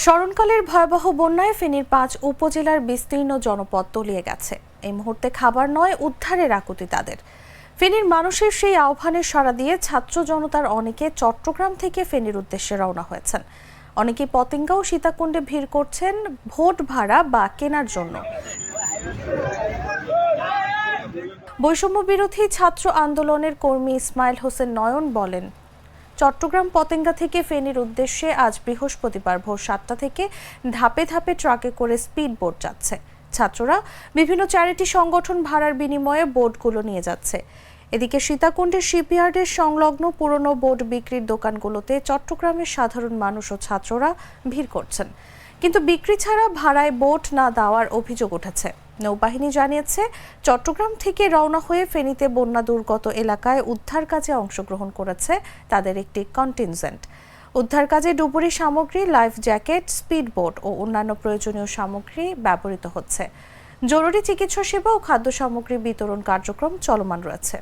স্মরণকালের ভয়াবহ বন্যায় ফেনীর ৫ উপজেলার বিস্তীর্ণ জনপদ তলিয়ে গেছে। এই মুহূর্তে খাবার নয়, উদ্ধারের আকুতি তাদের। ফেনীর মানুষের সেই আহ্বানে সাড়া দিয়ে ছাত্র জনতার অনেকে চট্টগ্রাম থেকে ফেনীর উদ্দেশ্যে রওনা হয়েছেন। অনেকে পতেঙ্গা ও সীতাকুণ্ডে ভিড় করছেন ভোট ভাড়া বা কেনার জন্য। বৈষম্য বিরোধী ছাত্র আন্দোলনের কর্মী ইসমাইল হোসেন নয়ন বলেন, চট্টগ্রাম পতেঙ্গা থেকে ফেনীর উদ্দেশ্যে আজ বৃহস্পতিবার ভোর ৭টা থেকে ধাপে ধাপে ট্রাকে করে স্পিড বোট যাচ্ছে। ছাত্ররা বিভিন্ন চ্যারিটি সংগঠন ভাড়ার বিনিময়ে বোটগুলো নিয়ে যাচ্ছে। এদিকে সীতাকুণ্ডের শিপইয়ার্ডের সংলগ্ন পুরনো বোট বিক্রির দোকানগুলোতে চট্টগ্রামের সাধারণ মানুষ ও ছাত্ররা ভিড় করছেন, কিন্তু বিক্রি ছাড়া ভাড়ায় বোট না দেওয়ার অভিযোগ উঠেছে। নৌবাহিনী জানিয়েছে, চট্টগ্রাম থেকে রওনা হয়ে ফেনীতে বন্যা দুর্গত এলাকায় উদ্ধার কাজে অংশগ্রহণ করেছে তাদের একটি কন্টিনজেন্ট। উদ্ধার কাজে ডুবুরি সামগ্রী, লাইফ জ্যাকেট, স্পিড বোট ও অন্যান্য প্রয়োজনীয় সামগ্রী ব্যবহৃত হচ্ছে। জরুরি চিকিৎসা সেবা ও খাদ্য সামগ্রী বিতরণ কার্যক্রম চলমান রয়েছে।